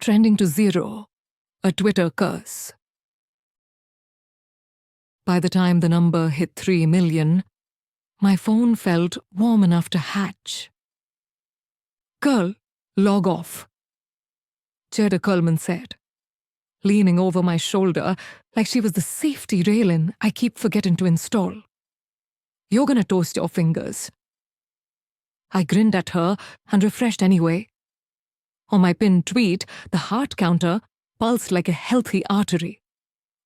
trending to 0, a Twitter curse. By the time the number hit 3 million, my phone felt warm enough to hatch. "Girl, log off," Jada Coleman said, leaning over my shoulder like she was the safety railing I keep forgetting to install. "You're gonna toast your fingers." I grinned at her and refreshed anyway. On my pinned tweet, the heart counter pulsed like a healthy artery.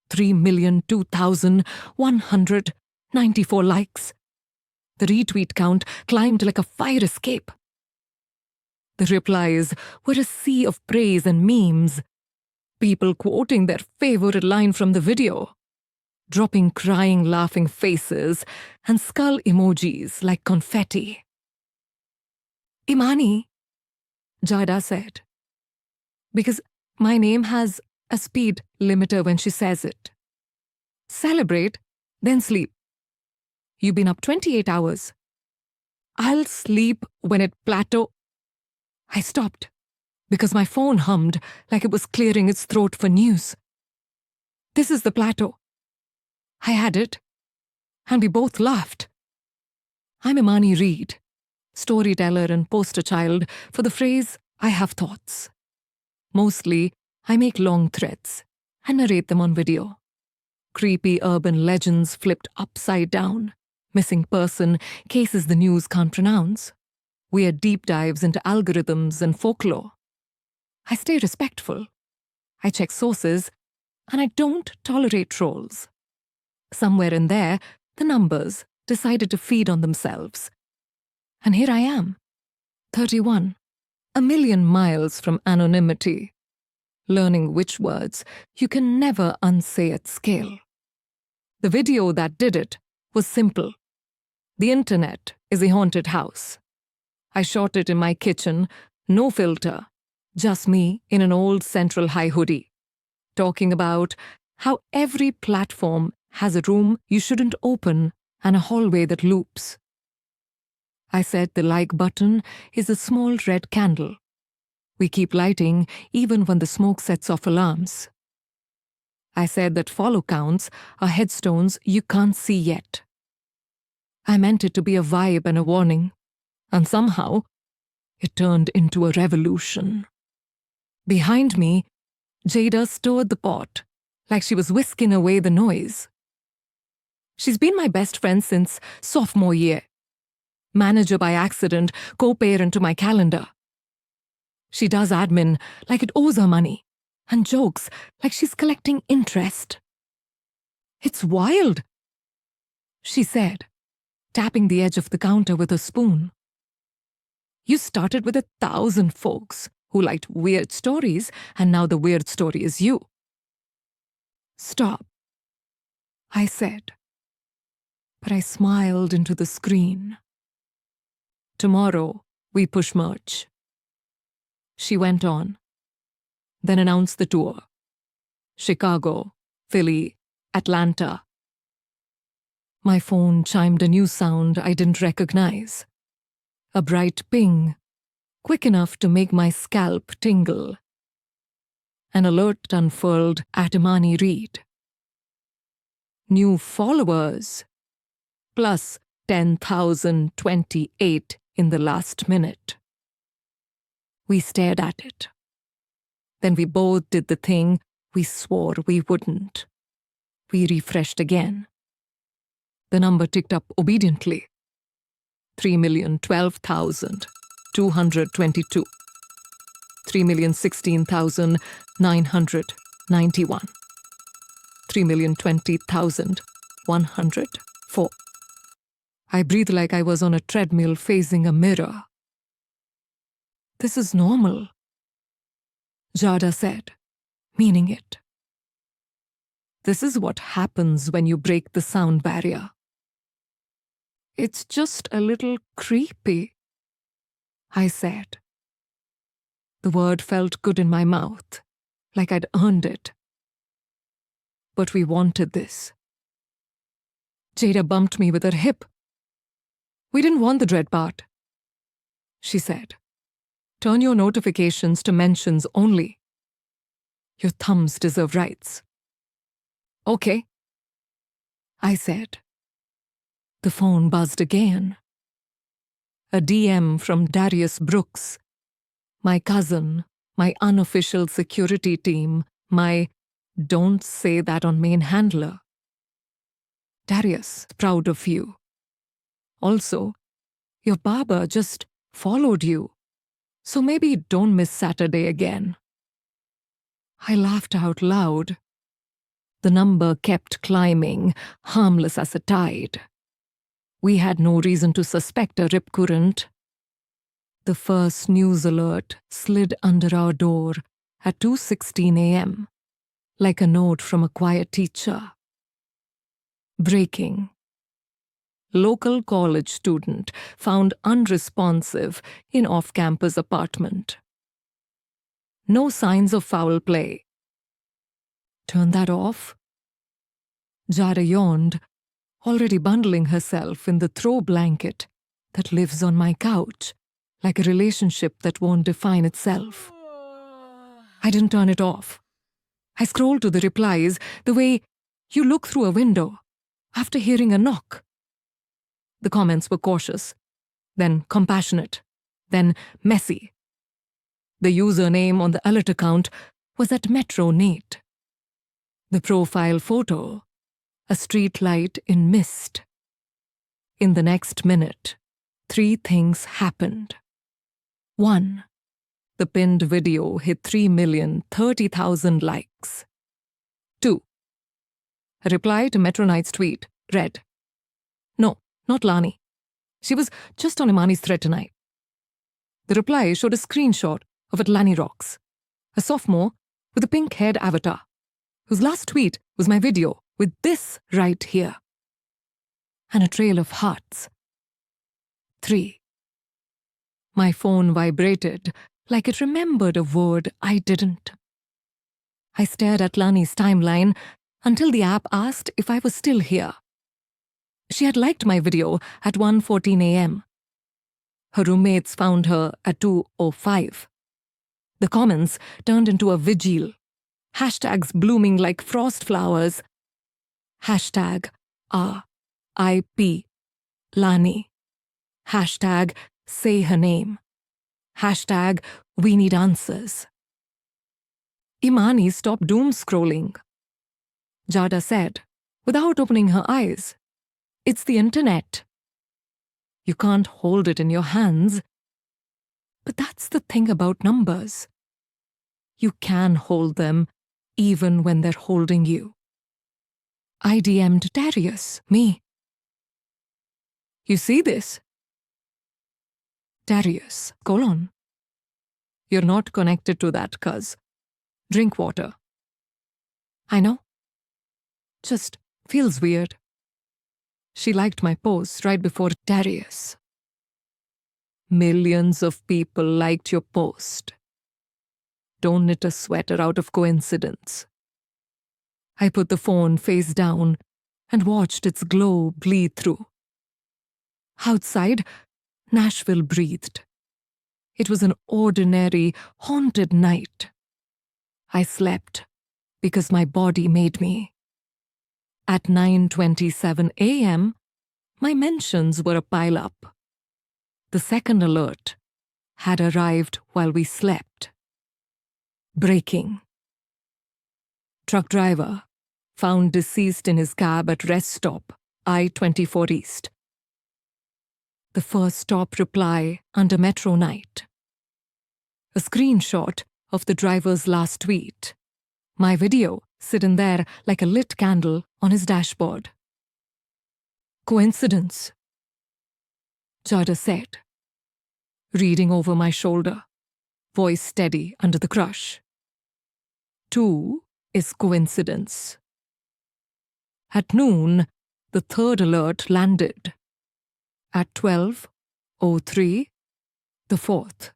3,02,194 likes. The retweet count climbed like a fire escape. The replies were a sea of praise and memes. People quoting their favorite line from the video, dropping crying, laughing faces, and skull emojis like confetti. "Imani," Jada said, because my name has a speed limiter when she says it. "Celebrate, then sleep. You've been up 28 hours. I'll sleep when it plateau." I stopped because my phone hummed like it was clearing its throat for news. "This is the plateau." I had it, and we both laughed. I'm Imani Reed, storyteller and poster child for the phrase, "I have thoughts." Mostly, I make long threads and narrate them on video. Creepy urban legends flipped upside down, missing person cases the news can't pronounce, weird deep dives into algorithms and folklore. I stay respectful. I check sources, and I don't tolerate trolls. Somewhere in there, the numbers decided to feed on themselves. And here I am, 31, a million miles from anonymity, learning which words you can never unsay at scale. The video that did it was simple. The internet is a haunted house. I shot it in my kitchen, no filter, just me in an old Central High hoodie, talking about how every platform has a room you shouldn't open and a hallway that loops. I said the like button is a small red candle. We keep lighting even when the smoke sets off alarms. I said that follow counts are headstones you can't see yet. I meant it to be a vibe and a warning, and somehow it turned into a revolution. Behind me, Jada stirred the pot like she was whisking away the noise. She's been my best friend since sophomore year. Manager by accident, co-parent to my calendar. She does admin like it owes her money, and jokes like she's collecting interest. "It's wild," she said, tapping the edge of the counter with a spoon. "You started with 1,000 folks who liked weird stories, and now the weird story is you." "Stop," I said, but I smiled into the screen. "Tomorrow, we push merch." She went on, then announced the tour. Chicago, Philly, Atlanta. My phone chimed a new sound I didn't recognize. A bright ping, quick enough to make my scalp tingle. An alert unfurled at Imani Reed. New followers, plus 10,028 in the last minute. We stared at it. Then we both did the thing we swore we wouldn't. We refreshed again. The number ticked up obediently. 3,012,222. 3,016,991. 3,020,104. I breathed like I was on a treadmill facing a mirror. "This is normal," Jada said, meaning it. "This is what happens when you break the sound barrier." "It's just a little creepy," I said. The word felt good in my mouth, like I'd earned it. But we wanted this. Jada bumped me with her hip. "We didn't want the dread part," she said. "Turn your notifications to mentions only." Your thumbs deserve rights. Okay, I said. The phone buzzed again. A DM from Darius Brooks, my cousin, my unofficial security team, my "don't say that on main handler." Darius, proud of you. Also, your barber just followed you, so maybe don't miss Saturday again. I laughed out loud. The number kept climbing, harmless as a tide. We had no reason to suspect a rip current. The first news alert slid under our door at 2:16 a.m., like a note from a quiet teacher. Breaking. Local college student found unresponsive in off-campus apartment. No signs of foul play. Turn that off? Jada yawned, already bundling herself in the throw blanket that lives on my couch, like a relationship that won't define itself. I didn't turn it off. I scrolled to the replies the way you look through a window after hearing a knock. The comments were cautious, then compassionate, then messy. The username on the alert account was at Metro Nate. The profile photo, a street light in mist. In the next minute, 3 things happened. 1. The pinned video hit 3,030,000 likes. 2. A reply to Metro Night's tweet read, "No, not Lani. She was just on Imani's thread tonight." The reply showed a screenshot of Atlani Rocks, a sophomore with a pink-haired avatar, whose last tweet was my video with this right here. And a trail of hearts. 3. My phone vibrated like it remembered a word I didn't. I stared at Lani's timeline until the app asked if I was still here. She had liked my video at 1:14 a.m. Her roommates found her at 2:05. The comments turned into a vigil. Hashtags blooming like frost flowers. Hashtag RIP Lani. Hashtag say her name. Hashtag we need answers. Imani stopped doom scrolling. Jada said, without opening her eyes, "It's the internet. You can't hold it in your hands." But that's the thing about numbers. You can hold them even when they're holding you. I DM'd Darius, me. "You see this?" Darius, : "You're not connected to that, cuz. Drink water." I know. Just feels weird. She liked my post right before Darius. Millions of people liked your post. Don't knit a sweater out of coincidence. I put the phone face down and watched its glow bleed through. Outside, Nashville breathed. It was an ordinary, haunted night. I slept because my body made me. At 9:27 a.m., my mentions were a pile-up. The second alert had arrived while we slept. Breaking. Truck driver found deceased in his cab at rest stop, I-24 East. The first stop reply under Metro Night. A screenshot of the driver's last tweet. My video sitting there like a lit candle on his dashboard. Coincidence? Jada said, reading over my shoulder, voice steady under the crush. 2 is coincidence. At noon, the third alert landed. At 12:03, the fourth.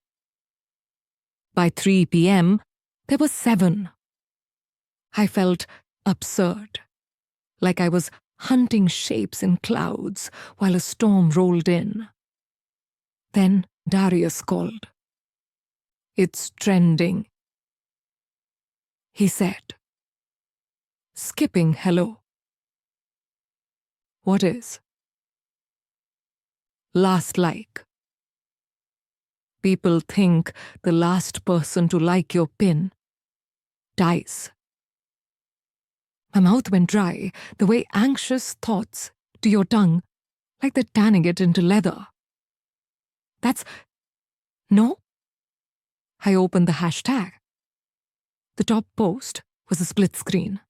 By 3 p.m., there were 7. I felt absurd, like I was hunting shapes in clouds while a storm rolled in. Then Darius called. "It's trending." He said, skipping hello. What is? Last like. People think the last person to like your pin dies. My mouth went dry, the way anxious thoughts to your tongue, like they're tanning it into leather. That's... No? I opened the hashtag. The top post was a split screen.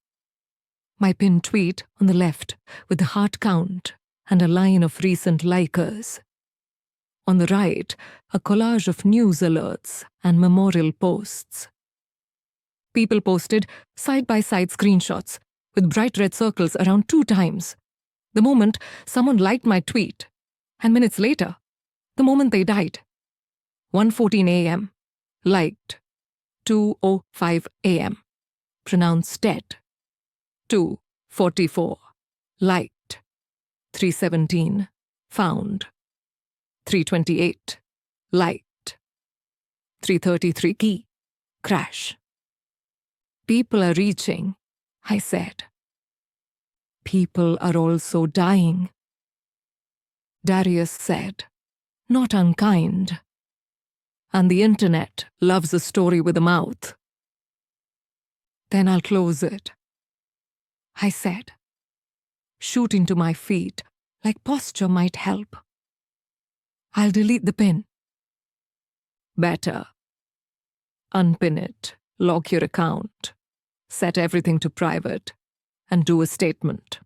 My pinned tweet on the left with the heart count and a line of recent likers. On the right, a collage of news alerts and memorial posts. People posted side-by-side screenshots with bright red circles around 2 times. The moment someone liked my tweet, and minutes later, the moment they died. 1:14 a.m. Liked. 2:05 a.m. Pronounced dead. 2:44. Liked. 3:17. Found. 3:28. Liked. 3:33 key. Crash. People are reaching, I said. People are also dying. Darius said, not unkind. And the internet loves a story with a mouth. Then I'll close it, I said, shooting to my feet like posture might help. I'll delete the pin. Better. Unpin it, lock your account, set everything to private, and do a statement.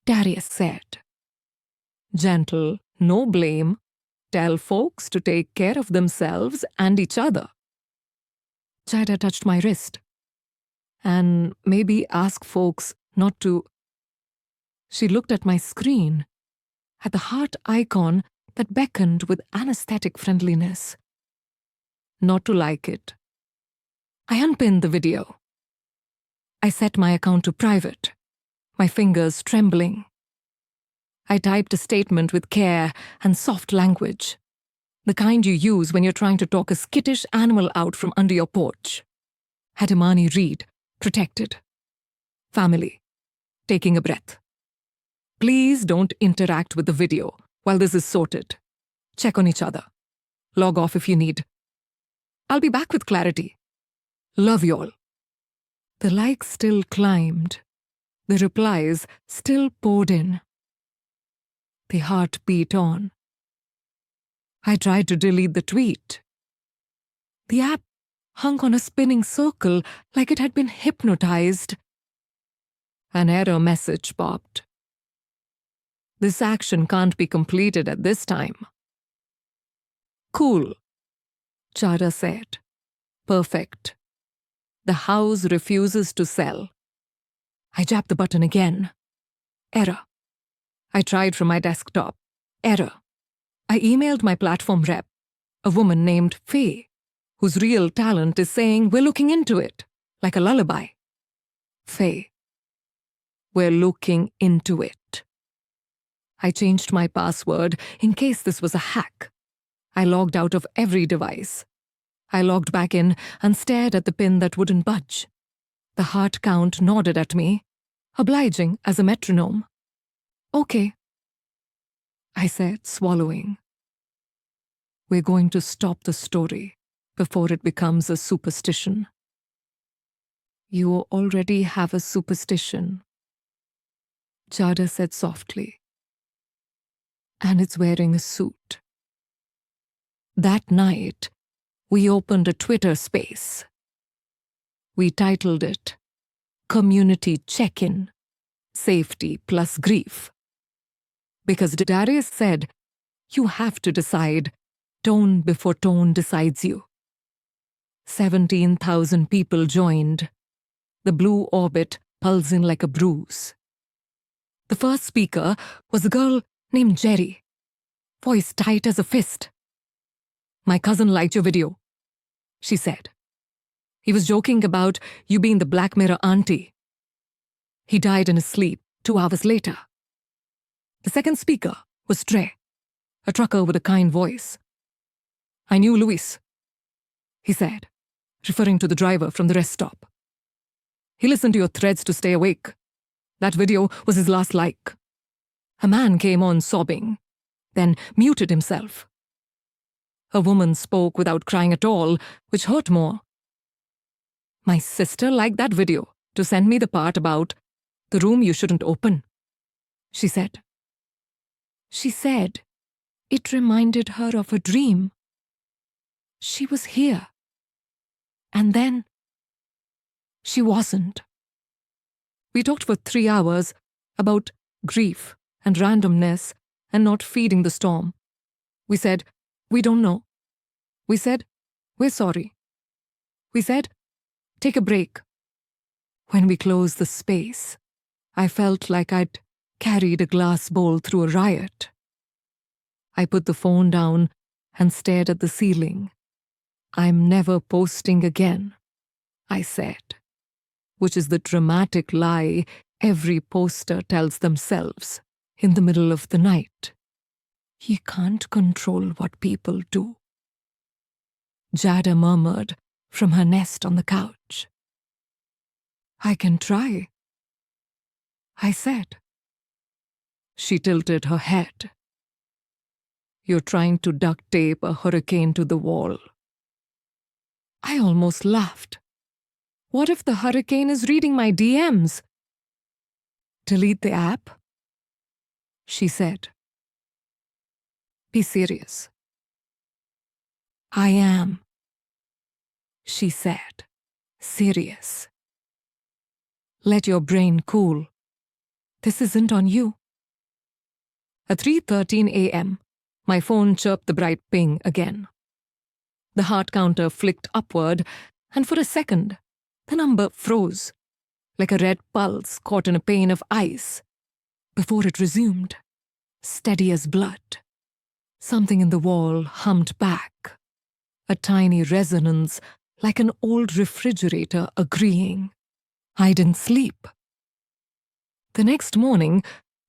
Darius said, gentle, no blame, tell folks to take care of themselves and each other. Jada touched my wrist. And maybe ask folks not to... She looked at my screen, at the heart icon that beckoned with anesthetic friendliness. Not to like it. I unpinned the video. I set my account to private, my fingers trembling. I typed a statement with care and soft language, the kind you use when you're trying to talk a skittish animal out from under your porch. Had Imani read, protected. Family. Taking a breath. Please don't interact with the video while this is sorted. Check on each other. Log off if you need. I'll be back with clarity. Love y'all. The likes still climbed. The replies still poured in. The heart beat on. I tried to delete the tweet. The app hung on a spinning circle like it had been hypnotized. An error message popped. This action can't be completed at this time. Cool, Chara said. Perfect. The house refuses to sell. I jabbed the button again. Error. I tried from my desktop. Error. I emailed my platform rep, a woman named Faye, whose real talent is saying we're looking into it, like a lullaby. Faye. We're looking into it. I changed my password in case this was a hack. I logged out of every device. I logged back in and stared at the pin that wouldn't budge. The heart count nodded at me, obliging as a metronome. Okay, I said, swallowing. We're going to stop the story before it becomes a superstition. You already have a superstition, Chada said softly. And it's wearing a suit. That night, we opened a Twitter space. We titled it Community Check-In, Safety Plus Grief. Because Darius said, you have to decide tone before tone decides you. 17,000 people joined, the blue orbit pulsing like a bruise. The first speaker was a girl named Jerry, voice tight as a fist. My cousin liked your video, she said. He was joking about you being the Black Mirror auntie. He died in his sleep 2 hours later. The second speaker was Trey, a trucker with a kind voice. I knew Luis, he said. referring to the driver from the rest stop. He listened to your threads to stay awake. That video was his last like. A man came on sobbing, then muted himself. A woman spoke without crying at all, which hurt more. My sister liked that video to send me the part about the room you shouldn't open, she said. She said it reminded her of a dream. She was here. And then she wasn't. We talked for 3 hours about grief and randomness and not feeding the storm. We said, we don't know. We said, we're sorry. We said, take a break. When we closed the space, I felt like I'd carried a glass bowl through a riot. I put the phone down and stared at the ceiling. I'm never posting again, I said, which is the dramatic lie every poster tells themselves in the middle of the night. You can't control what people do. Jada murmured from her nest on the couch. I can try, I said. She tilted her head. You're trying to duct tape a hurricane to the wall. I almost laughed. What if the hurricane is reading my DMs? Delete the app, she said. Be serious. I am, she said, serious. Let your brain cool. This isn't on you. At 3:13 a.m., my phone chirped the bright ping again. The heart counter flicked upward, and for a second, the number froze, like a red pulse caught in a pane of ice, before it resumed, steady as blood. Something in the wall hummed back, a tiny resonance like an old refrigerator agreeing. I didn't sleep. The next morning,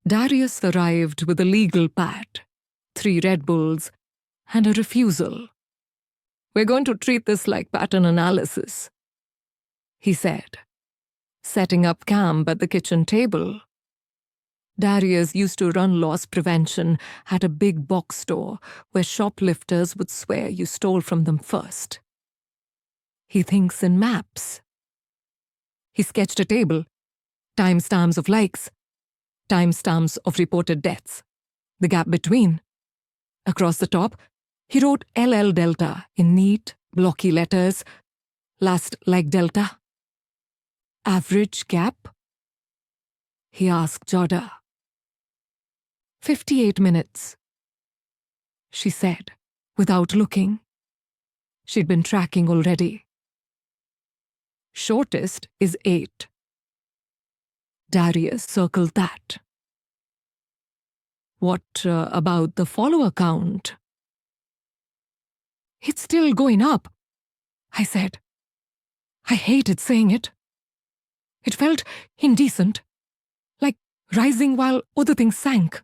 Darius arrived with a legal pad, 3 Red Bulls, and a refusal. We're going to treat this like pattern analysis, he said, setting up camp at the kitchen table. Darius used to run loss prevention at a big box store where shoplifters would swear you stole from them first. He thinks in maps. He sketched a table, timestamps of likes, timestamps of reported deaths, the gap between. Across the top, he wrote LL Delta in neat, blocky letters, last like Delta. Average gap? He asked Jada. 58 minutes, she said, without looking. She'd been tracking already. Shortest is 8. Darius circled that. What about the follower count? It's still going up, I said. I hated saying it. It felt indecent, like rising while other things sank.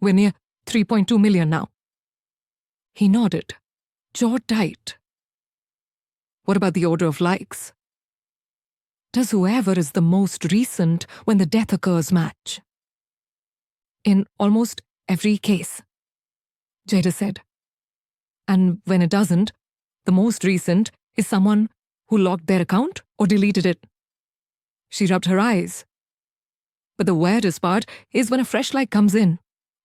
We're near 3.2 million now. He nodded, jaw tight. What about the order of likes? Does whoever is the most recent when the death occurs match? In almost every case, Jada said. And when it doesn't, the most recent is someone who locked their account or deleted it. She rubbed her eyes. But the weirdest part is when a fresh like comes in,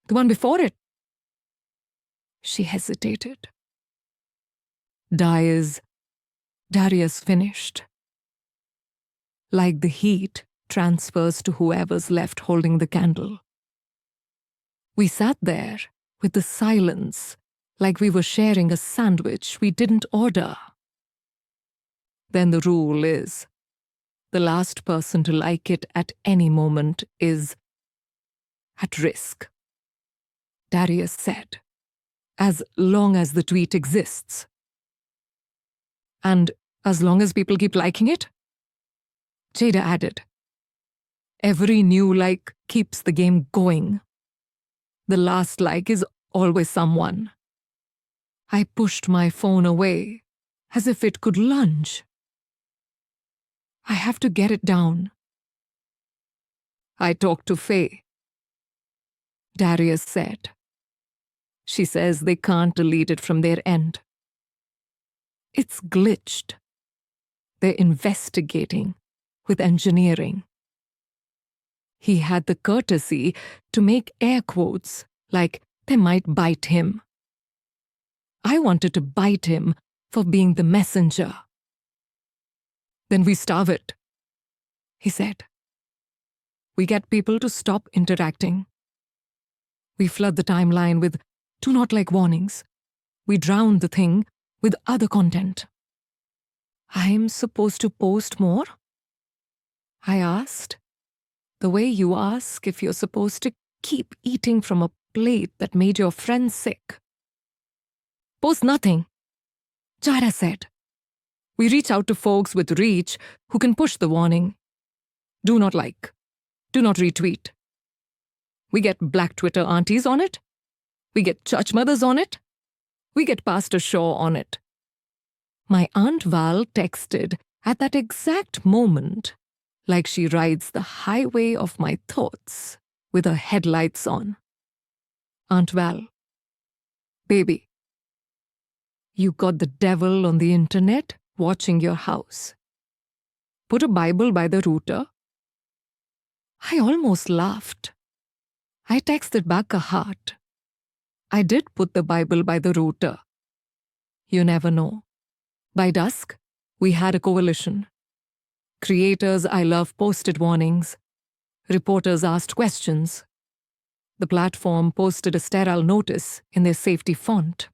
the one before it. She hesitated. Darius finished. Like the heat transfers to whoever's left holding the candle. We sat there with the silence, like we were sharing a sandwich we didn't order. Then the rule is, the last person to like it at any moment is at risk, Darius said, as long as the tweet exists. And as long as people keep liking it? Jada added. Every new like keeps the game going. The last like is always someone. I pushed my phone away, as if it could lunge. I have to get it down. I talked to Faye, Darius said. She says they can't delete it from their end. It's glitched. They're investigating with engineering. He had the courtesy to make air quotes like they might bite him. I wanted to bite him for being the messenger. Then we starve it, he said. We get people to stop interacting. We flood the timeline with do not like warnings. We drown the thing with other content. I'm supposed to post more? I asked, the way you ask if you're supposed to keep eating from a plate that made your friend sick. Post nothing, Jada said. We reach out to folks with reach who can push the warning. Do not like. Do not retweet. We get Black Twitter aunties on it. We get church mothers on it. We get Pastor Shaw on it. My Aunt Val texted at that exact moment, like she rides the highway of my thoughts with her headlights on. Aunt Val, baby, you got the devil on the internet watching your house. Put a Bible by the router. I almost laughed. I texted back a heart. I did put the Bible by the router. You never know. By dusk, we had a coalition. Creators I love posted warnings. Reporters asked questions. The platform posted a sterile notice in their safety font.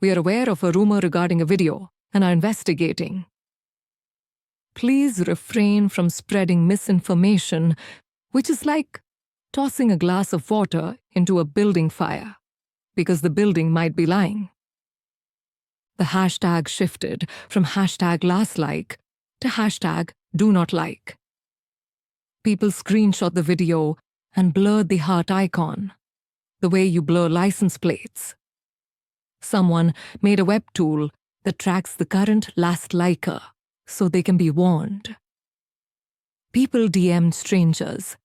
We are aware of a rumor regarding a video and are investigating. Please refrain from spreading misinformation, which is like tossing a glass of water into a building fire, because the building might be lying. The hashtag shifted from hashtag last like to hashtag do not like. People screenshot the video and blurred the heart icon, the way you blur license plates. Someone made a web tool that tracks the current last liker so they can be warned. People DM'd strangers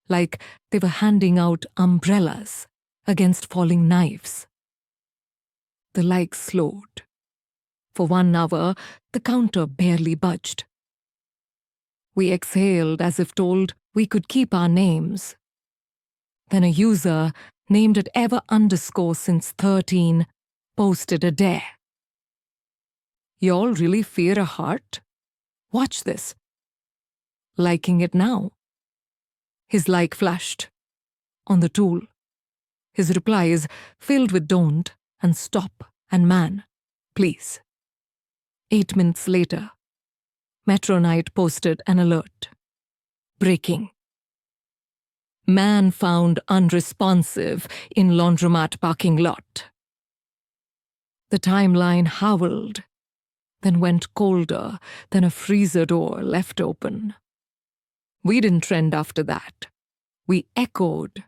like they were handing out umbrellas against falling knives. The likes slowed. For 1 hour, the counter barely budged. We exhaled as if told we could keep our names. Then a user, named at ever_since13, posted a dare. Y'all really fear a heart? Watch this. Liking it now. His like flashed. On the tool. His reply is filled with don't and stop and man, please. 8 minutes later, Metro Night posted an alert. Breaking. Man found unresponsive in laundromat parking lot. The timeline howled, then went colder than a freezer door left open. We didn't trend after that. We echoed.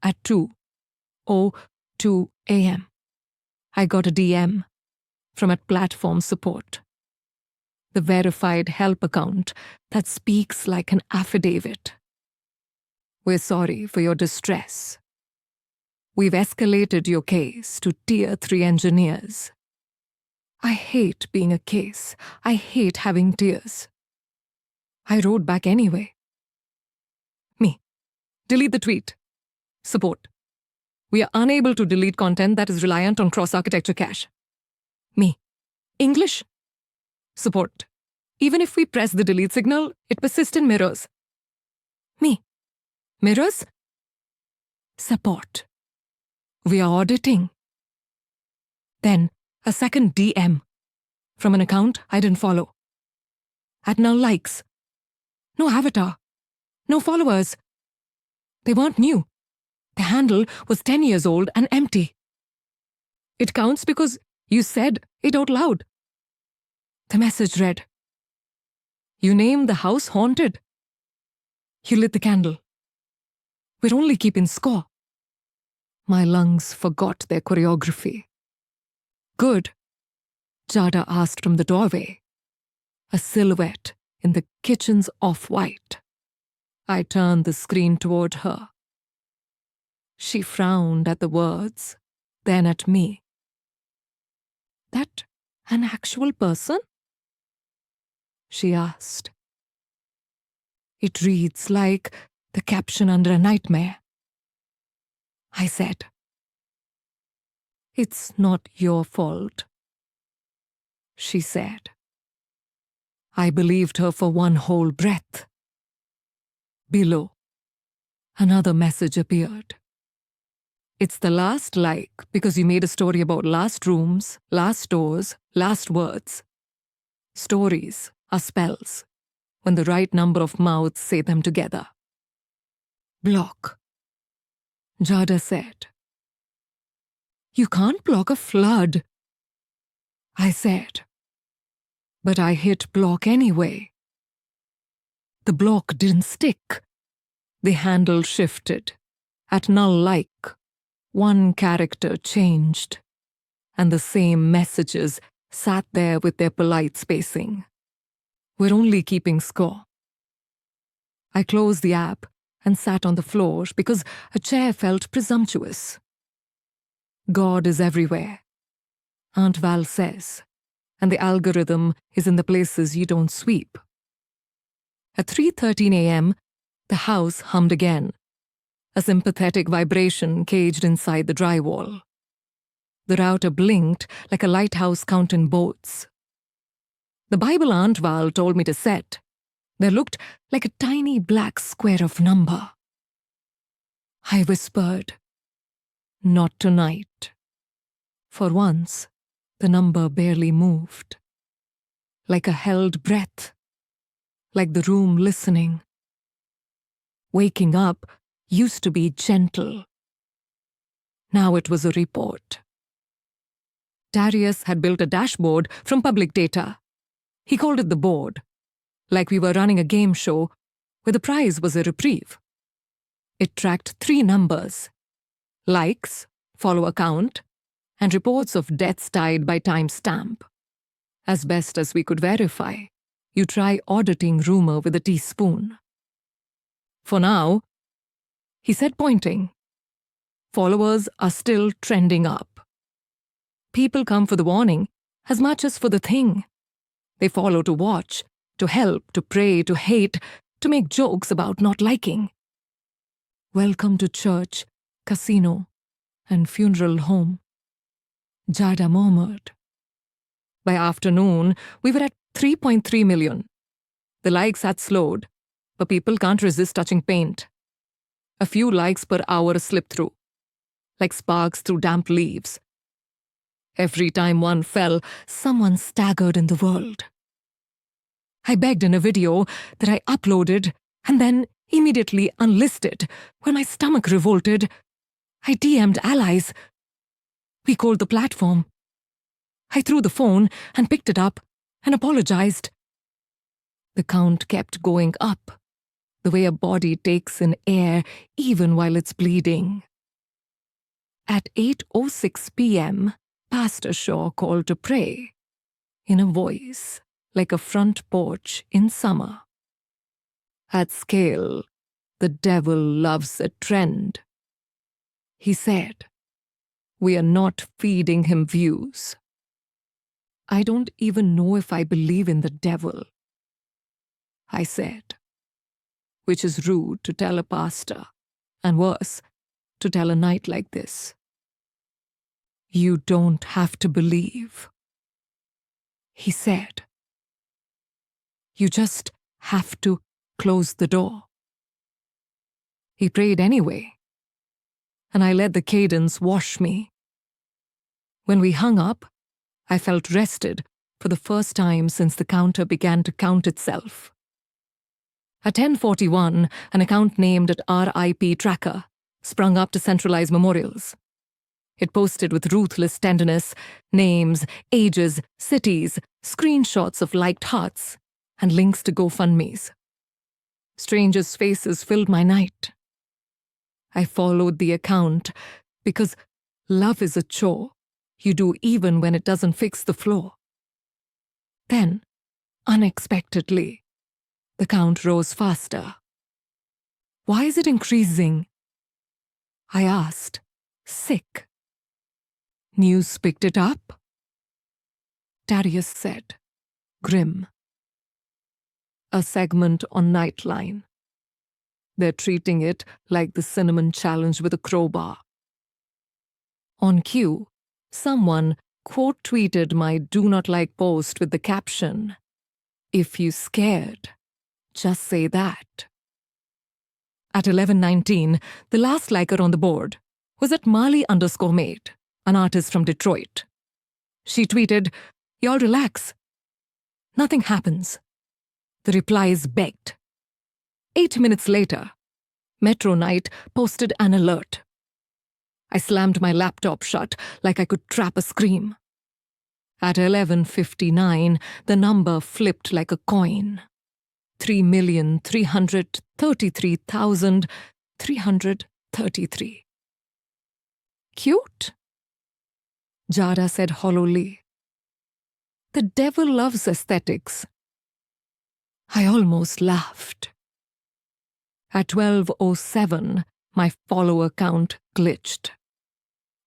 At 2:02 a.m., I got a DM from at platform support. The verified help account that speaks like an affidavit. We're sorry for your distress. We've escalated your case to Tier 3 engineers. I hate being a case. I hate having tears. I wrote back anyway. Me. Delete the tweet. Support. We are unable to delete content that is reliant on cross-architecture cache. Me. English. Support. Even if we press the delete signal, it persists in mirrors. Me. Mirrors? Support. We are auditing. Then a second DM from an account I didn't follow. Had no likes. No avatar. No followers. They weren't new. The handle was 10 years old and empty. It counts because you said it out loud. The message read, you named the house haunted. You lit the candle. We're only keeping score. My lungs forgot their choreography. Good. Jada asked from the doorway. A silhouette in the kitchen's off-white. I turned the screen toward her. She frowned at the words, then at me. That an actual person? She asked. It reads like the caption under a nightmare. I said. It's not your fault, she said. I believed her for one whole breath. Below, another message appeared. It's the last like because you made a story about last rooms, last doors, last words. Stories are spells when the right number of mouths say them together. Block. Jada said. You can't block a flood, I said. But I hit block anyway. The block didn't stick. The handle shifted. At null-like, one character changed, and the same messages sat there with their polite spacing. We're only keeping score. I closed the app and sat on the floor because a chair felt presumptuous. God is everywhere, Aunt Val says, and the algorithm is in the places you don't sweep. At 3:13 a.m., the house hummed again. A sympathetic vibration caged inside the drywall. The router blinked like a lighthouse counting boats. The Bible Aunt Val told me to set. There looked like a tiny black square of number. I whispered, not tonight. For once, the number barely moved. Like a held breath. Like the room listening. Waking up used to be gentle. Now it was a report. Darius had built a dashboard from public data. He called it the board, like we were running a game show where the prize was a reprieve. It tracked 3 numbers: likes, follower count, and reports of deaths tied by timestamp. As best as we could verify, you try auditing rumor with a teaspoon. For now, he said, pointing, followers are still trending up. People come for the warning as much as for the thing. They follow to watch, to help, to pray, to hate, to make jokes about not liking. Welcome to church, casino, and funeral home, Jada murmured. By afternoon, we were at 3.3 million. The likes had slowed, but people can't resist touching paint. A few likes per hour slip through, like sparks through damp leaves. Every time one fell, someone staggered in the world. I begged in a video that I uploaded and then immediately unlisted when my stomach revolted. I DM'd allies. We called the platform. I threw the phone and picked it up and apologized. The count kept going up, the way a body takes in air even while it's bleeding. At 8:06 p.m., Pastor Shaw called to pray, in a voice like a front porch in summer. At scale, the devil loves a trend. He said, we are not feeding him views. I don't even know if I believe in the devil, I said, which is rude to tell a pastor, and worse, to tell a night like this. You don't have to believe, he said. You just have to close the door. He prayed anyway, and I let the cadence wash me. When we hung up, I felt rested for the first time since the counter began to count itself. At 10:41, an account named at RIP Tracker sprung up to centralize memorials. It posted with ruthless tenderness names, ages, cities, screenshots of liked hearts, and links to GoFundMes. Strangers' faces filled my night. I followed the account because love is a chore you do even when it doesn't fix the floor. Then, unexpectedly, the count rose faster. Why is it increasing? I asked, sick. News picked it up? Darius said, grim. A segment on Nightline. They're treating it like the cinnamon challenge with a crowbar. On cue, someone quote-tweeted my do not like post with the caption, "If you scared, just say that." At 11:19, the last liker on the board was at Marley_made, an artist from Detroit. She tweeted, "Y'all relax. Nothing happens." The replies begged. 8 minutes later, Metro Night posted an alert. I slammed my laptop shut like I could trap a scream. At 11:59, the number flipped like a coin. 3,333,333. Cute? Jada said hollowly. The devil loves aesthetics. I almost laughed. At 12:07, my follower count glitched.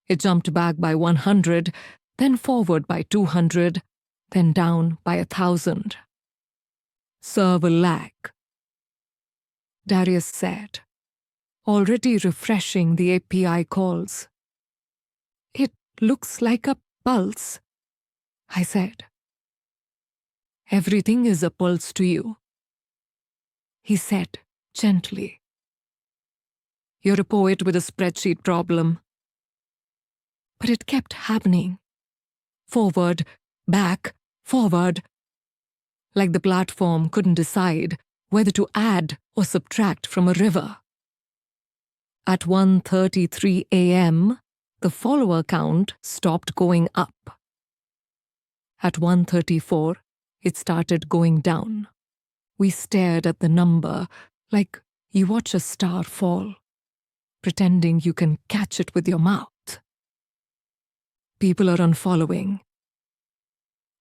It jumped back by 100, then forward by 200, then down by 1,000. Server lag. Darius said, already refreshing the API calls. It looks like a pulse, I said. Everything is a pulse to you, he said gently. You're a poet with a spreadsheet problem. But it kept happening. Forward, back, forward. Like the platform couldn't decide whether to add or subtract from a river. At 1:33 a.m., the follower count stopped going up. At 1:34, it started going down. We stared at the number like you watch a star fall, pretending you can catch it with your mouth. People are unfollowing,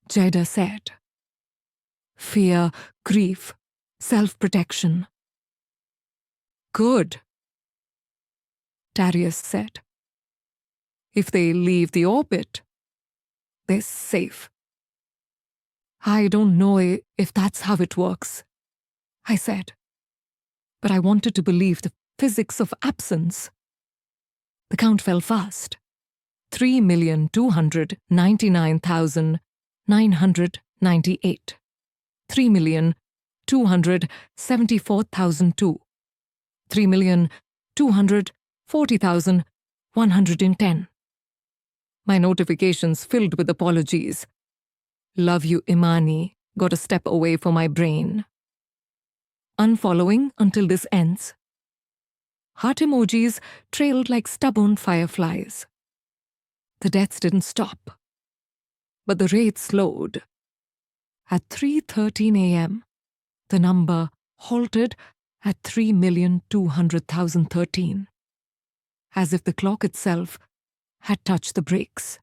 Jada said. Fear, grief, self-protection. Good, Darius said. If they leave the orbit, they're safe. I don't know if that's how it works, I said. But I wanted to believe the physics of absence. The count fell fast. 3,299,998. 3,274,002. 3,240,110. My notifications filled with apologies. Love you, Imani, got a step away from my brain. Unfollowing until this ends. Heart emojis trailed like stubborn fireflies. The deaths didn't stop, but the rate slowed. At 3:13 a.m., the number halted at 3,200,013, as if the clock itself had touched the brakes.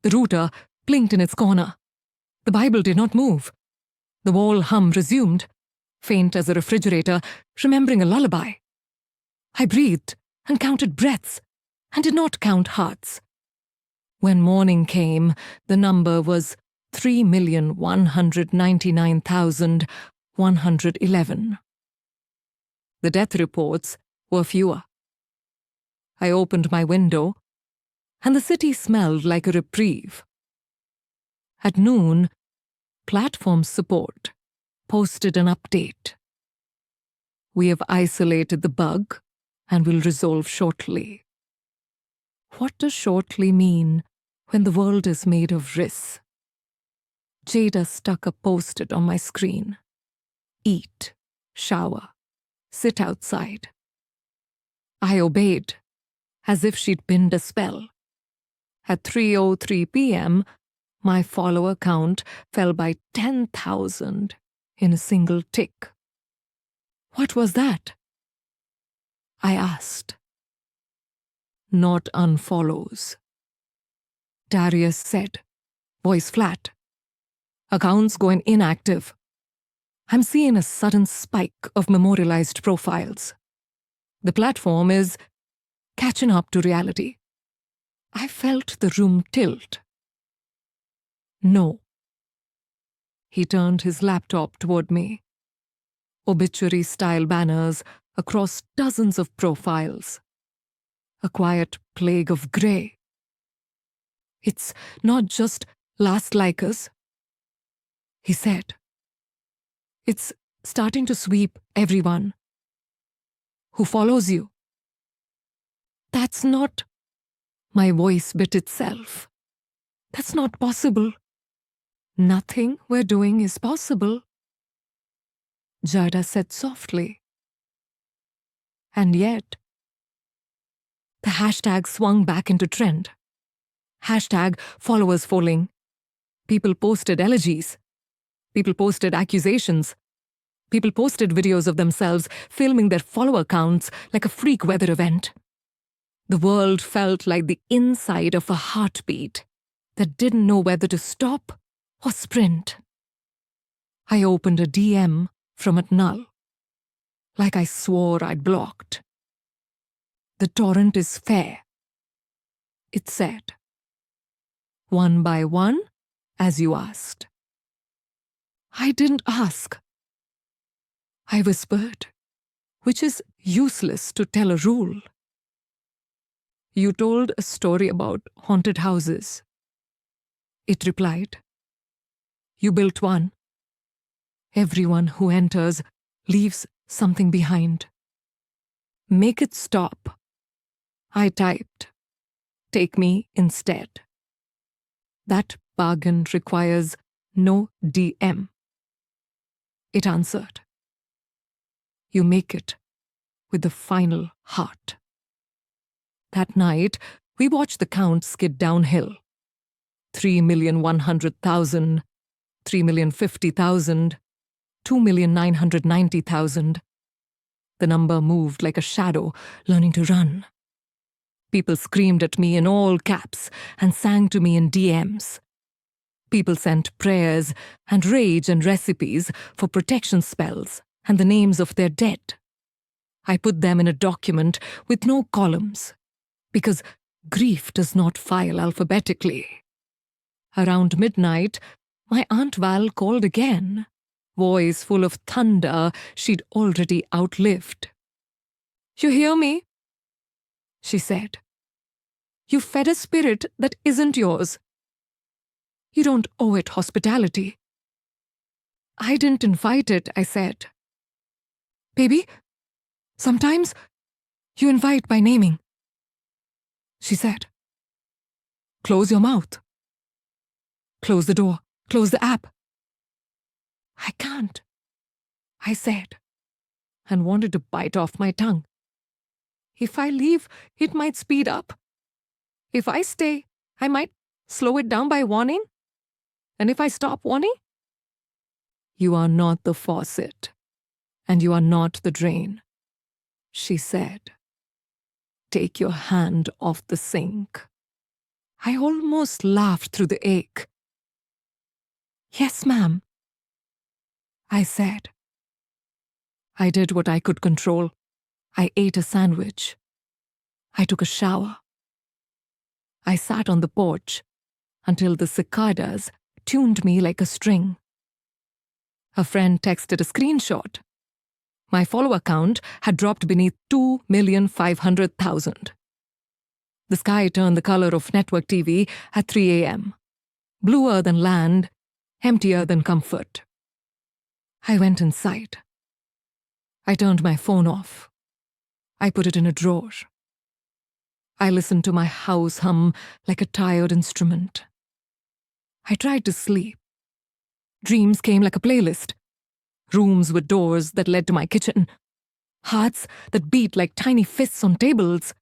The router blinked in its corner. The Bible did not move. The wall hum resumed, faint as a refrigerator remembering a lullaby. I breathed and counted breaths and did not count hearts. When morning came, the number was 3,199,111. The death reports were fewer. I opened my window, and the city smelled like a reprieve. At noon, platform support posted an update. We have isolated the bug and will resolve shortly. What does shortly mean when the world is made of risks? Jada stuck a post-it on my screen. Eat, shower, sit outside. I obeyed, as if she'd pinned a spell. At 3:03 p.m., my follower count fell by 10,000 in a single tick. What was that? I asked. Not unfollows, Darius said, voice flat. Accounts going inactive. I'm seeing a sudden spike of memorialized profiles. The platform is catching up to reality. I felt the room tilt. No. He turned his laptop toward me. Obituary-style banners across dozens of profiles. A quiet plague of grey. It's not just last likers, he said. It's starting to sweep everyone who follows you. That's not... My voice bit itself. That's not possible. Nothing we're doing is possible, Jada said softly. And yet, the hashtag swung back into trend. Hashtag followers falling. People posted elegies. People posted accusations. People posted videos of themselves filming their follower counts like a freak weather event. The world felt like the inside of a heartbeat that didn't know whether to stop or sprint. I opened a DM from a null, like I swore I'd blocked. The torrent is fair, it said. One by one, as you asked. I didn't ask. I whispered, which is useless to tell a rule. You told a story about haunted houses. It replied. You built one. Everyone who enters leaves something behind. Make it stop. I typed. Take me instead. That bargain requires no DM. It answered. You make it with the final heart. That night, we watched the count skid downhill. 3,100,000, 3,050,000, 2,990,000. The number moved like a shadow, learning to run. People screamed at me in all caps and sang to me in DMs. People sent prayers and rage and recipes for protection spells and the names of their dead. I put them in a document with no columns, because grief does not file alphabetically. Around midnight, my Aunt Val called again, voice full of thunder she'd already outlived. You hear me? She said. You fed a spirit that isn't yours. You don't owe it hospitality. I didn't invite it, I said. Baby, sometimes you invite by naming. She said. Close your mouth. Close the door. Close the app. I can't, I said, and wanted to bite off my tongue. If I leave, it might speed up. If I stay, I might slow it down by warning. And if I stop warning, you are not the faucet, and you are not the drain, she said. Take your hand off the sink. I almost laughed through the ache. Yes, ma'am, I said. I did what I could control. I ate a sandwich. I took a shower. I sat on the porch until the cicadas tuned me like a string. A friend texted a screenshot. My follower count had dropped beneath 2,500,000. The sky turned the color of network TV at 3 a.m. Bluer than land, emptier than comfort. I went inside. I turned my phone off. I put it in a drawer. I listened to my house hum like a tired instrument. I tried to sleep. Dreams came like a playlist. Rooms with doors that led to my kitchen. Hearts that beat like tiny fists on tables.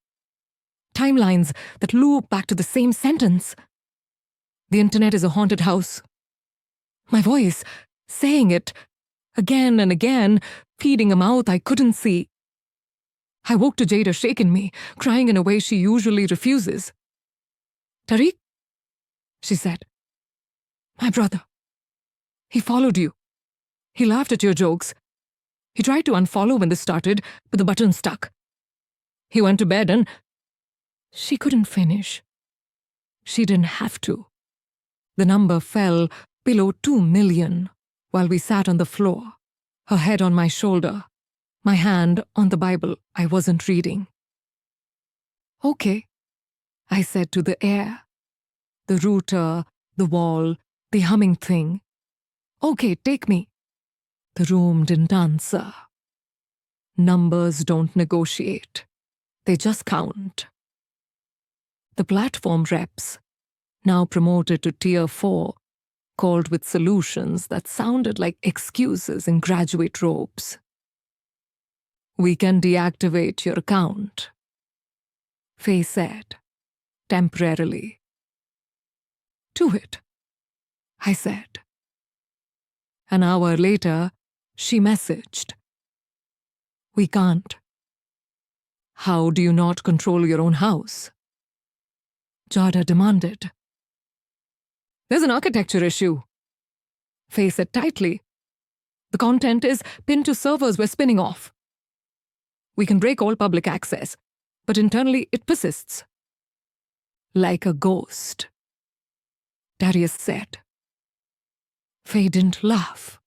Timelines that loop back to the same sentence. The internet is a haunted house. My voice, saying it, again and again, feeding a mouth I couldn't see. I woke to Jada shaking me, crying in a way she usually refuses. Tariq, she said. My brother. He followed you. He laughed at your jokes. He tried to unfollow when this started, but the button stuck. He went to bed and... She couldn't finish. She didn't have to. The number fell below 2 million while we sat on the floor, her head on my shoulder, my hand on the Bible I wasn't reading. Okay, I said to the air, the router, the wall, the humming thing. Okay, take me. The room didn't answer. Numbers don't negotiate. They just count. The platform reps, now promoted to Tier 4, called with solutions that sounded like excuses in graduate robes. We can deactivate your account, Faye said, temporarily. Do it, I said. An hour later, she messaged. We can't. How do you not control your own house? Jada demanded. There's an architecture issue, Faye said tightly. The content is pinned to servers we're spinning off. We can break all public access, but internally it persists. Like a ghost, Darius said. Faye didn't laugh.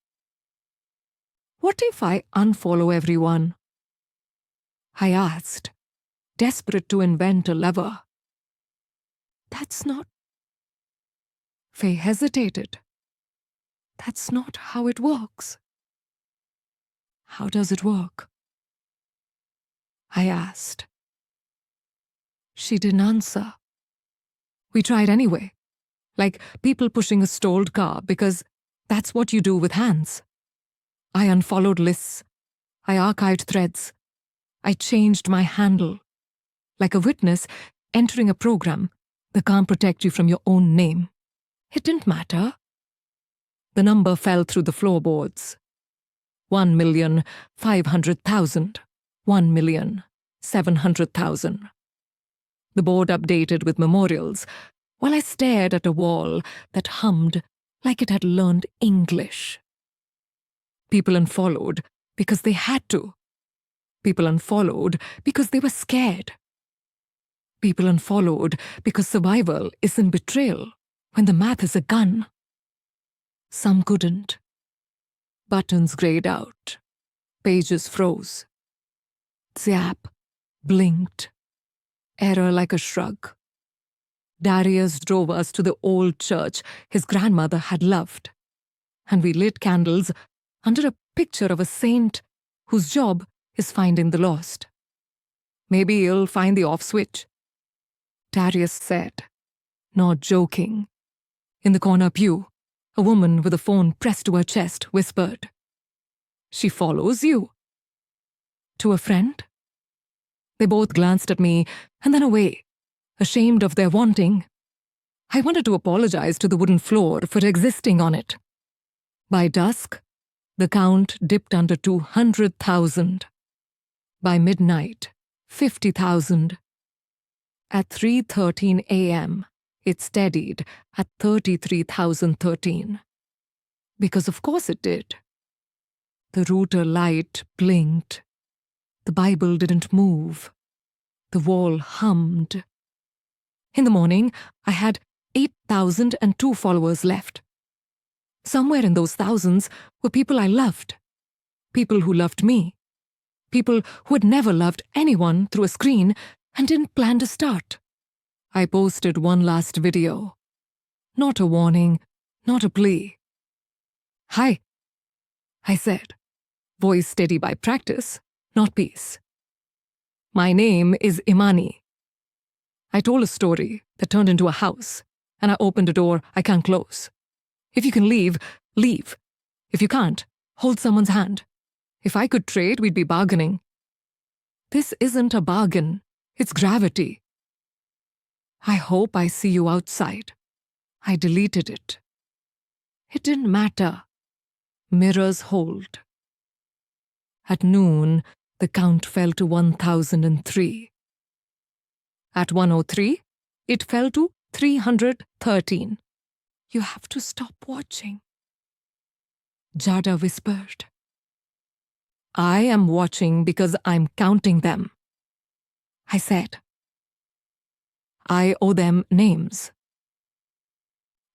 What if I unfollow everyone? I asked, desperate to invent a lever. That's not... Faye hesitated. That's not how it works. How does it work? I asked. She didn't answer. We tried anyway, like people pushing a stalled car because that's what you do with hands. I unfollowed lists. I archived threads. I changed my handle. Like a witness entering a program that can't protect you from your own name. It didn't matter. The number fell through the floorboards. 1,500,000. 1,700,000. The board updated with memorials, while I stared at a wall that hummed like it had learned English. People unfollowed because they had to. People unfollowed because they were scared. People unfollowed because survival isn't betrayal when the math is a gun. Some couldn't. Buttons grayed out. Pages froze. Zap, blinked. Error like a shrug. Darius drove us to the old church his grandmother had loved, and we lit candles under a picture of a saint whose job is finding the lost. Maybe he'll find the off switch, Darius said, not joking. In the corner pew, a woman with a phone pressed to her chest whispered, She follows you. To a friend? They both glanced at me and then away, ashamed of their wanting. I wanted to apologize to the wooden floor for existing on it. By dusk, the count dipped under 200,000. By midnight, 50,000. At 3:13 a.m., it steadied at 33,013. Because of course it did. The router light blinked. The Bible didn't move. The wall hummed. In the morning, I had 8,002 followers left. Somewhere in those thousands were people I loved. People who loved me. People who had never loved anyone through a screen and didn't plan to start. I posted one last video. Not a warning, not a plea. Hi, I said, voice steady by practice, not peace. My name is Imani. I told a story that turned into a house, and I opened a door I can't close. If you can leave, leave. If you can't, hold someone's hand. If I could trade, we'd be bargaining. This isn't a bargain. It's gravity. I hope I see you outside. I deleted it. It didn't matter. Mirrors hold. At noon, the count fell to 1,003. At 1:03, it fell to 313. You have to stop watching. Jada whispered. I am watching because I'm counting them. I said. I owe them names.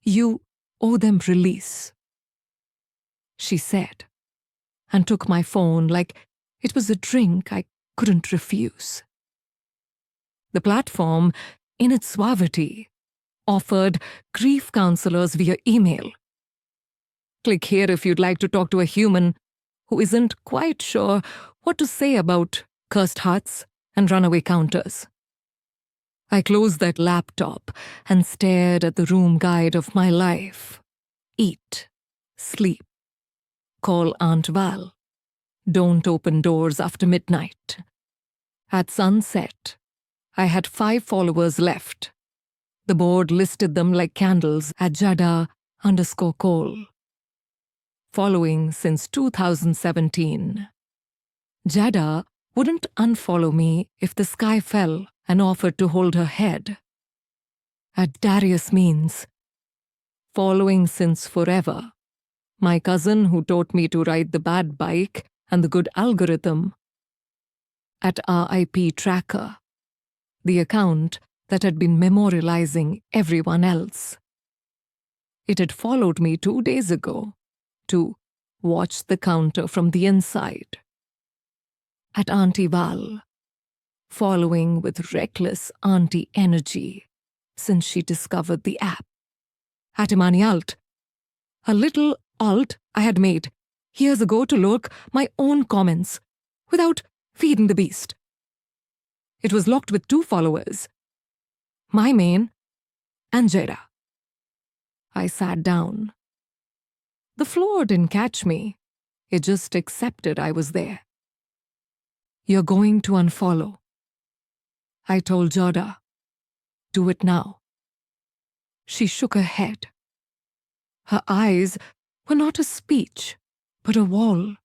You owe them release, she said, and took my phone like it was a drink I couldn't refuse. The platform, in its suavity, offered grief counselors via email. Click here if you'd like to talk to a human who isn't quite sure what to say about cursed hearts and runaway counters. I closed that laptop and stared at the room guide of my life. Eat, sleep, call Aunt Val, don't open doors after midnight. At sunset, I had 5 followers left. The board listed them like candles at Jada_Cole. Following since 2017. Jada wouldn't unfollow me if the sky fell and offered to hold her head. At Darius means following since forever. My cousin who taught me to ride the bad bike and the good algorithm. At RIP Tracker, the account that had been memorializing everyone else. It had followed me 2 days ago to watch the counter from the inside. At Auntie Val, following with reckless auntie energy since she discovered the app. At Imani Alt, a little alt I had made years ago to lurk my own comments without feeding the beast. It was locked with 2 followers, my main and Jada. I sat down. The floor didn't catch me. It just accepted I was there. You're going to unfollow. I told Jada. Do it now. She shook her head. Her eyes were not a speech, but a wall.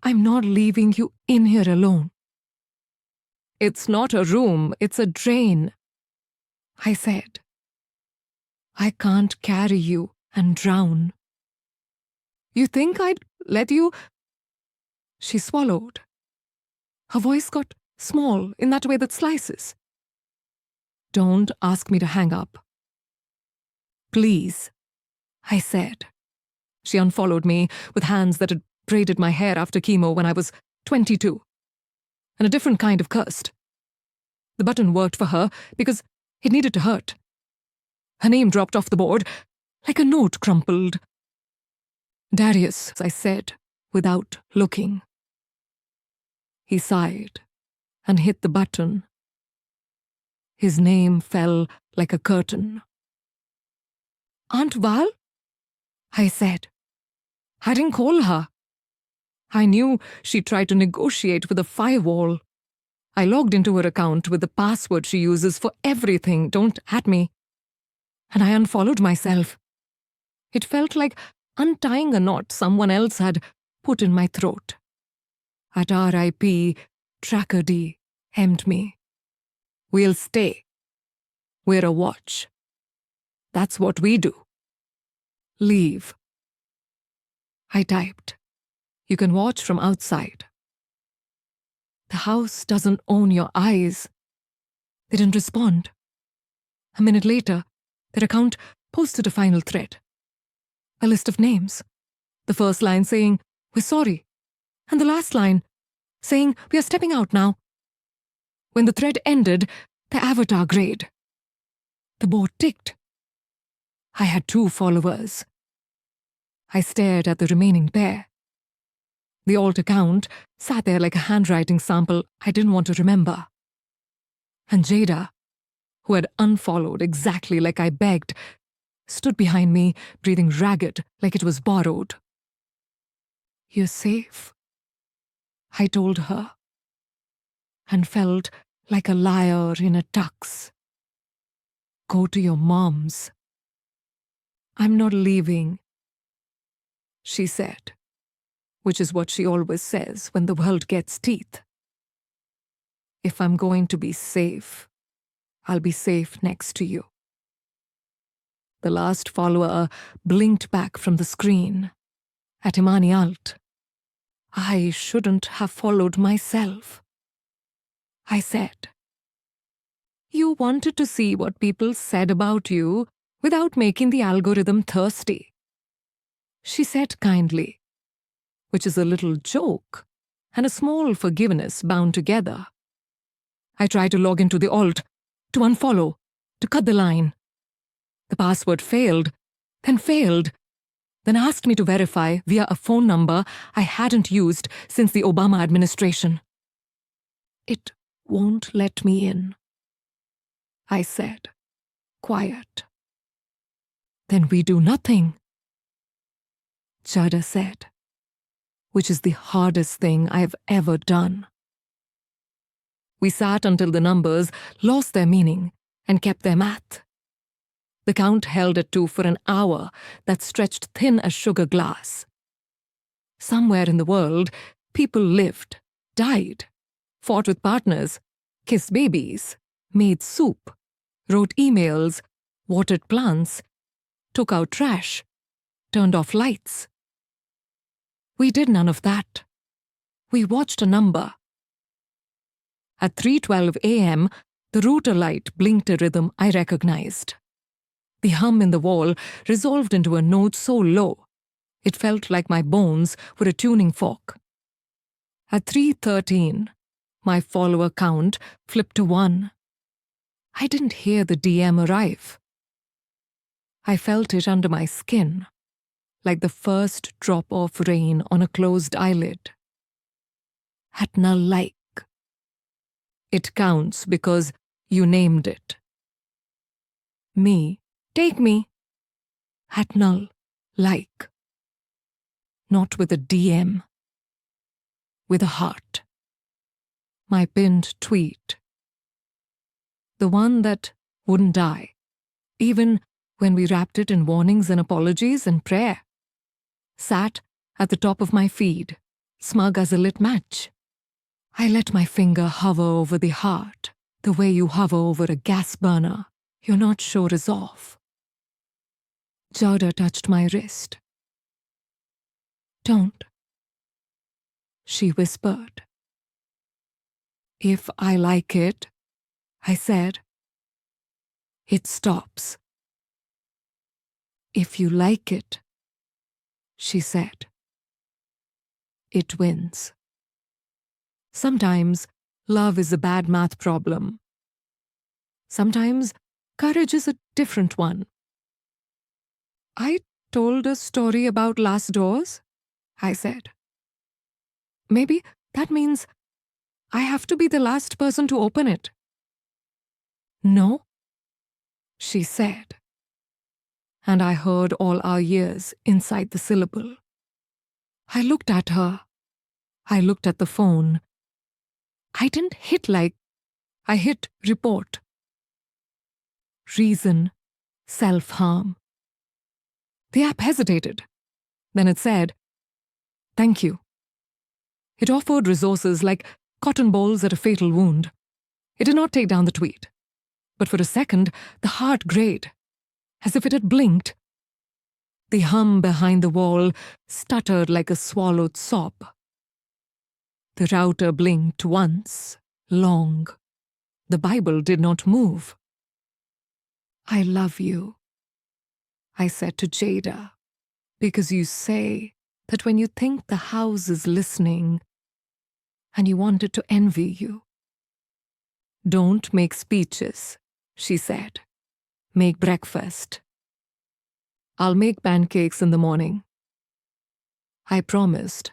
I'm not leaving you in here alone. It's not a room, it's a drain, I said. I can't carry you and drown. You think I'd let you? She swallowed. Her voice got small in that way that slices. Don't ask me to hang up. Please, I said. She unfollowed me with hands that had braided my hair after chemo when I was 22. And a different kind of cursed. The button worked for her because it needed to hurt. Her name dropped off the board like a note crumpled. Darius, I said, without looking. He sighed and hit the button. His name fell like a curtain. Aunt Val? I said. I didn't call her. I knew she tried to negotiate with a firewall. I logged into her account with the password she uses for everything, don't at me. And I unfollowed myself. It felt like untying a knot someone else had put in my throat. At RIP, Tracker D hemmed me. We'll stay. We're a watch. That's what we do. Leave. I typed. You can watch from outside. The house doesn't own your eyes. They didn't respond. A minute later, their account posted a final thread. A list of names. The first line saying, "We're sorry." And the last line saying, "We are stepping out now." When the thread ended, the avatar grayed. The board ticked. I had 2 followers. I stared at the remaining pair. The alt account sat there like a handwriting sample I didn't want to remember. And Jada, who had unfollowed exactly like I begged, stood behind me, breathing ragged like it was borrowed. You're safe, I told her, and felt like a liar in a tux. Go to your mom's. I'm not leaving, she said, which is what she always says when the world gets teeth. If I'm going to be safe, I'll be safe next to you. The last follower blinked back from the screen. At Imani Alt, I shouldn't have followed myself. I said, you wanted to see what people said about you without making the algorithm thirsty. She said kindly, which is a little joke and a small forgiveness bound together. I tried to log into the alt, to unfollow, to cut the line. The password failed, then asked me to verify via a phone number I hadn't used since the Obama administration. It won't let me in, I said, quiet. Then we do nothing, Jada said, which is the hardest thing I've ever done. We sat until the numbers lost their meaning and kept their math. The count held at 2 for an hour that stretched thin as sugar glass. Somewhere in the world, people lived, died, fought with partners, kissed babies, made soup, wrote emails, watered plants, took out trash, turned off lights. We did none of that. We watched a number. At 3:12 a.m., the router light blinked a rhythm I recognized. The hum in the wall resolved into a note so low, it felt like my bones were a tuning fork. At 3:13, my follower count flipped to 1. I didn't hear the DM arrive. I felt it under my skin, like the first drop of rain on a closed eyelid. At null like. It counts because you named it. Me, take me. At null like. Not with a DM. With a heart. My pinned tweet. The one that wouldn't die, even when we wrapped it in warnings and apologies and prayer. Sat at the top of my feed, smug as a lit match. I let my finger hover over the heart, the way you hover over a gas burner you're not sure is off. Jada touched my wrist. Don't, she whispered. If I like it, I said, it stops. If you like it, she said, it wins. Sometimes love is a bad math problem. Sometimes courage is a different one. I told a story about last doors, I said. Maybe that means I have to be the last person to open it. No, she said. And I heard all our years inside the syllable. I looked at her. I looked at the phone. I didn't hit like. I hit report. Reason, self-harm. The app hesitated. Then it said, thank you. It offered resources like cotton balls at a fatal wound. It did not take down the tweet. But for a second, the heart grayed, as if it had blinked. The hum behind the wall stuttered like a swallowed sob. The router blinked once, long. The Bible did not move. I love you, I said to Jada, because you say that when you think the house is listening and you want it to envy you. Don't make speeches, she said. Make breakfast. I'll make pancakes in the morning. I promised.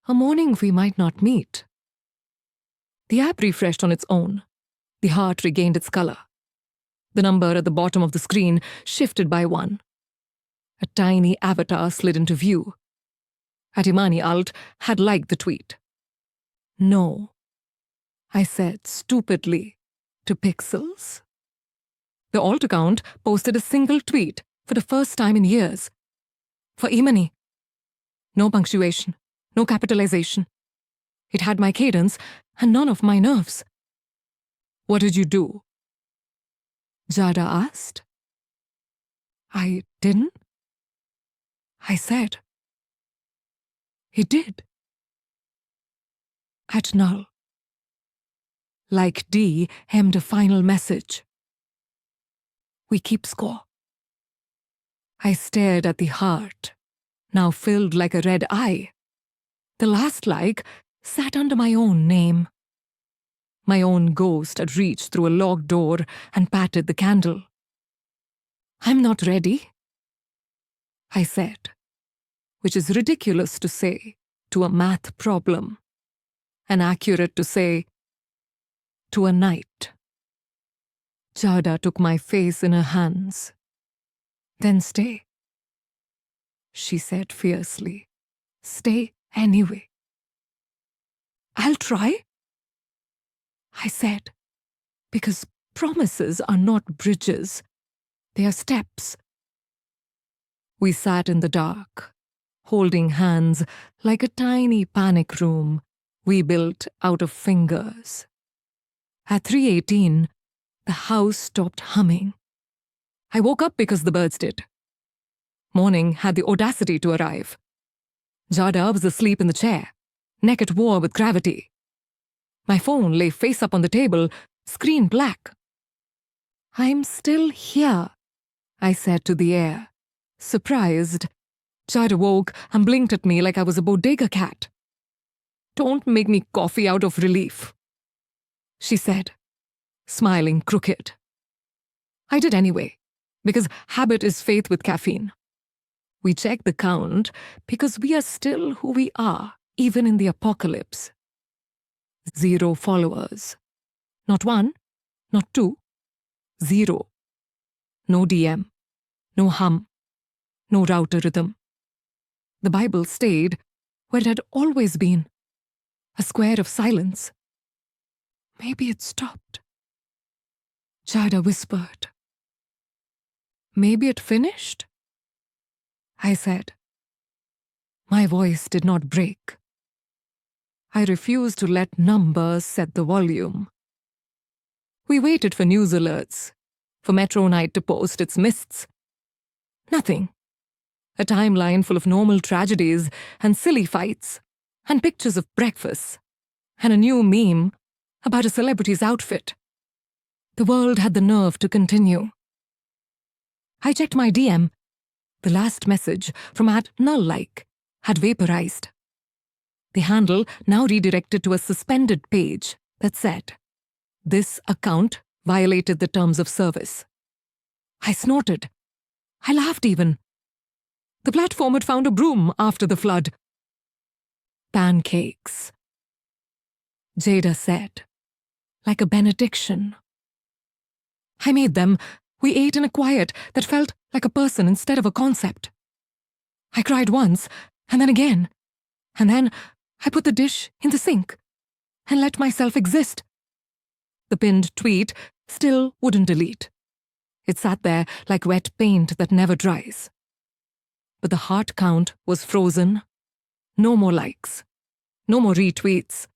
A morning we might not meet. The app refreshed on its own. The heart regained its color. The number at the bottom of the screen shifted by 1. A tiny avatar slid into view. At Imani Alt had liked the tweet. No, I said stupidly, to pixels. The alt account posted a single tweet for the first time in years. For Imani. No punctuation, no capitalization. It had my cadence and none of my nerves. What did you do? Jada asked. I didn't. I said. He did. At null. Like D hemmed a final message. We keep score. I stared at the heart, now filled like a red eye. The last like sat under my own name. My own ghost had reached through a locked door and patted the candle. I'm not ready, I said, which is ridiculous to say to a math problem, and accurate to say to a night. Jada took my face in her hands. Then stay, she said fiercely. Stay anyway. I'll try, I said, because promises are not bridges, they are steps. We sat in the dark, holding hands like a tiny panic room we built out of fingers. At 3:18, the house stopped humming. I woke up because the birds did. Morning had the audacity to arrive. Jada was asleep in the chair, neck at war with gravity. My phone lay face up on the table, screen black. I'm still here, I said to the air. Surprised, Jada woke and blinked at me like I was a bodega cat. Don't make me coffee out of relief, she said, smiling crooked. I did anyway, because habit is faith with caffeine. We check the count because we are still who we are, even in the apocalypse. 0 followers. Not 1, not 2. 0. No DM, no hum, no router rhythm. The Bible stayed where it had always been, a square of silence. Maybe it stopped. Jada whispered. Maybe it finished? I said. My voice did not break. I refused to let numbers set the volume. We waited for news alerts, for Metro Night to post its mists. Nothing. A timeline full of normal tragedies and silly fights, and pictures of breakfasts, and a new meme about a celebrity's outfit. The world had the nerve to continue. I checked my DM. The last message from @null-like had vaporized. The handle now redirected to a suspended page that said, "This account violated the terms of service." I snorted. I laughed even. The platform had found a broom after the flood. Pancakes, Jada said, like a benediction. I made them. We ate in a quiet that felt like a person instead of a concept. I cried once, and then again, and then I put the dish in the sink and let myself exist. The pinned tweet still wouldn't delete. It sat there like wet paint that never dries. But the heart count was frozen. No more likes. No more retweets.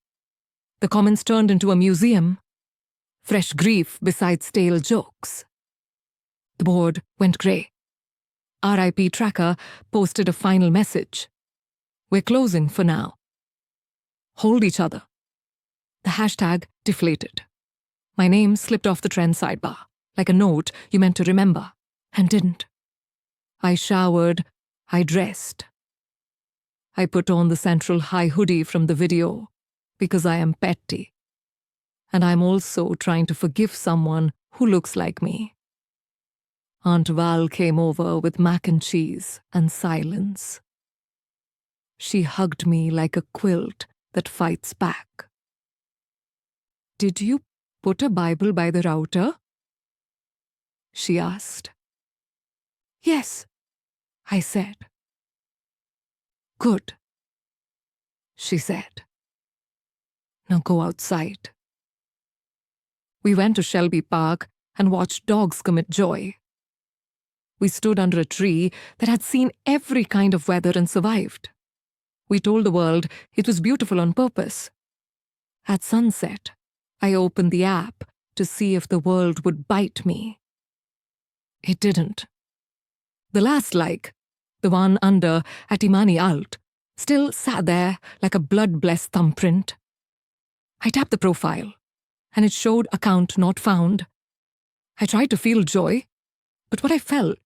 The comments turned into a museum. Fresh grief beside stale jokes. The board went grey. RIP Tracker posted a final message. We're closing for now. Hold each other. The hashtag deflated. My name slipped off the trend sidebar, like a note you meant to remember, and didn't. I showered. I dressed. I put on the Central High hoodie from the video, because I am petty. And I'm also trying to forgive someone who looks like me. Aunt Val came over with mac and cheese and silence. She hugged me like a quilt that fights back. Did you put a Bible by the router? She asked. Yes, I said. Good, she said. Now go outside. We went to Shelby Park and watched dogs commit joy. We stood under a tree that had seen every kind of weather and survived. We told the world it was beautiful on purpose. At sunset, I opened the app to see if the world would bite me. It didn't. The last like, the one under at Imani Alt, still sat there like a blood-blessed thumbprint. I tapped the profile, and it showed account not found. I tried to feel joy, but what I felt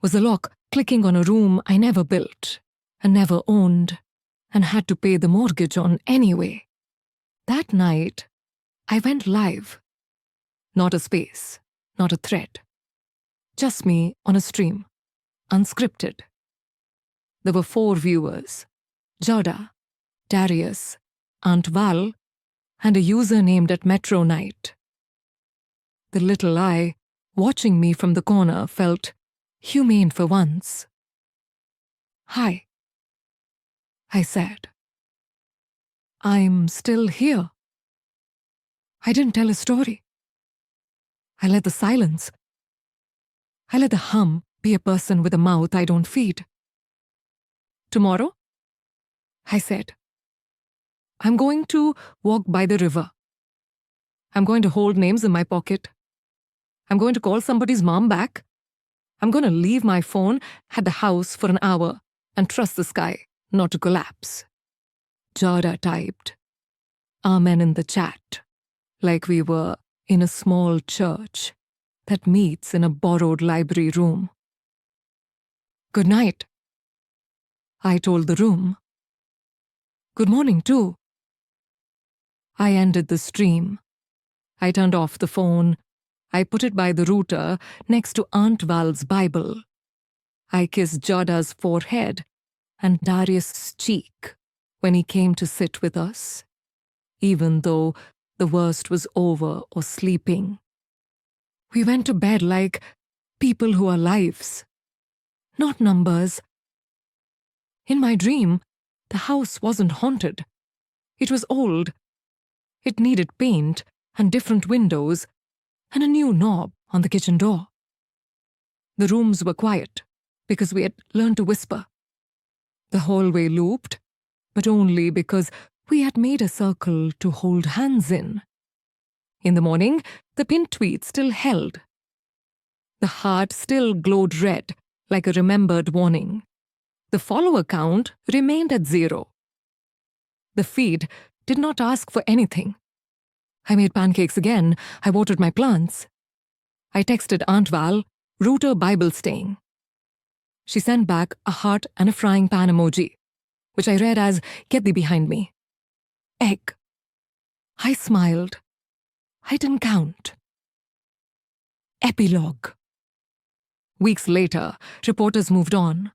was the lock clicking on a room I never built and never owned and had to pay the mortgage on anyway. That night, I went live. Not a space, not a thread. Just me on a stream, unscripted. There were 4 viewers, Jada, Darius, Aunt Val, and a user named at Metro Night. The little eye, watching me from the corner, felt humane for once. "Hi," I said. "I'm still here." I didn't tell a story. I let the silence, I let the hum be a person with a mouth I don't feed. "Tomorrow," I said, "I'm going to walk by the river. I'm going to hold names in my pocket. I'm going to call somebody's mom back. I'm going to leave my phone at the house for an hour and trust the sky not to collapse." Jada typed "Amen" in the chat, like we were in a small church that meets in a borrowed library room. "Good night," I told the room. "Good morning, too." I ended the stream. I turned off the phone. I put it by the router next to Aunt Val's Bible. I kissed Jada's forehead and Darius' cheek when he came to sit with us, even though the worst was over or sleeping. We went to bed like people who are lives, not numbers. In my dream, the house wasn't haunted. It was old. It needed paint and different windows and a new knob on the kitchen door. The rooms were quiet because we had learned to whisper. The hallway looped, but only because we had made a circle to hold hands in. In the morning, the pinned tweet still held. The heart still glowed red, like a remembered warning. The follower count remained at 0. The feed did not ask for anything. I made pancakes again. I watered my plants. I texted Aunt Val, "Router Bible staying." She sent back a heart and a frying pan emoji, which I read as "Get thee behind me." Egg. I smiled. I didn't count. Epilogue. Weeks later, reporters moved on.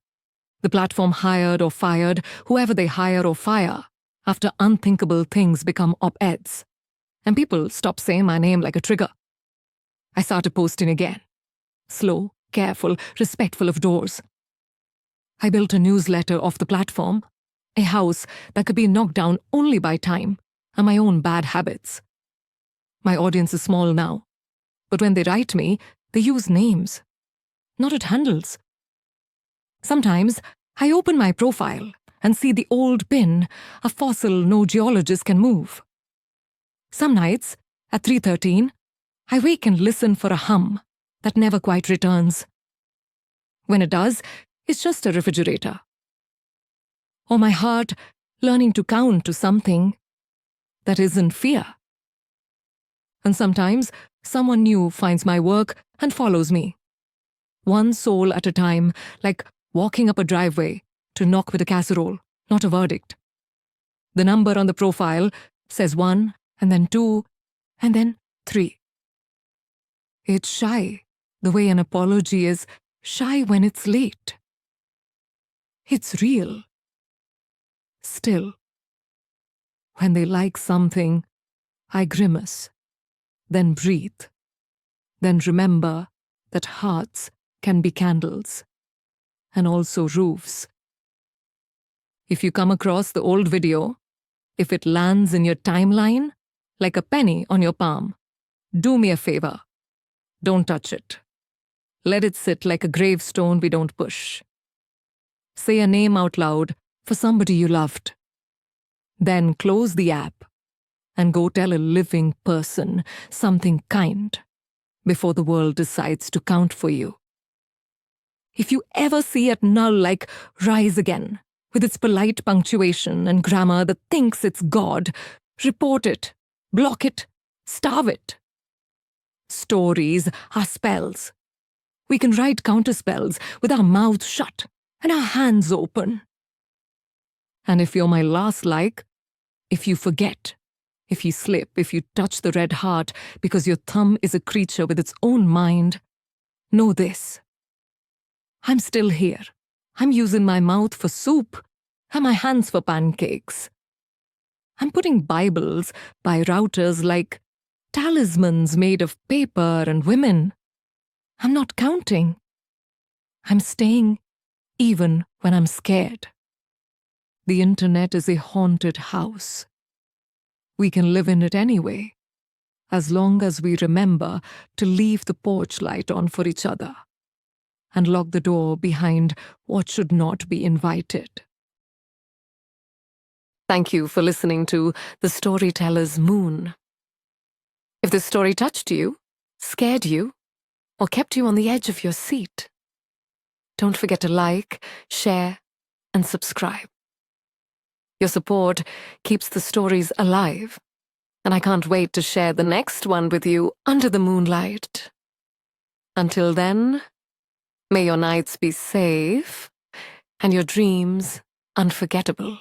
The platform hired or fired whoever they hire or fire after unthinkable things become op-eds, and people stopped saying my name like a trigger. I started posting again. Slow, careful, respectful of doors. I built a newsletter off the platform, a house that could be knocked down only by time and my own bad habits. My audience is small now, but when they write me, they use names, not at handles. Sometimes I open my profile and see the old pin, a fossil no geologist can move. Some nights, at 3:13, I wake and listen for a hum that never quite returns. When it does, it's just a refrigerator. Or my heart learning to count to something that isn't fear. And sometimes someone new finds my work and follows me. One soul at a time, like walking up a driveway to knock with a casserole, not a verdict. The number on the profile says 1, and then 2, and then 3. It's shy, the way an apology is shy when it's late. It's real. Still, when they like something, I grimace, then breathe, then remember that hearts can be candles, and also roofs. If you come across the old video, if it lands in your timeline like a penny on your palm, do me a favor. Don't touch it. Let it sit like a gravestone we don't push. Say a name out loud for somebody you loved. Then close the app and go tell a living person something kind before the world decides to count for you. If you ever see it null like rise again with its polite punctuation and grammar that thinks it's God. Report it, block it, starve it. Stories are spells. We can write counterspells with our mouths shut and our hands open. And if you're my last like, if you forget, if you slip, if you touch the red heart because your thumb is a creature with its own mind, know this. I'm still here. I'm using my mouth for soup and my hands for pancakes. I'm putting Bibles by routers like talismans made of paper and women. I'm not counting. I'm staying even when I'm scared. The internet is a haunted house. We can live in it anyway, as long as we remember to leave the porch light on for each other and lock the door behind what should not be invited. Thank you for listening to The Storyteller's Moon. If this story touched you, scared you, or kept you on the edge of your seat, don't forget to like, share, and subscribe. Your support keeps the stories alive, and I can't wait to share the next one with you under the moonlight. Until then, may your nights be safe and your dreams unforgettable.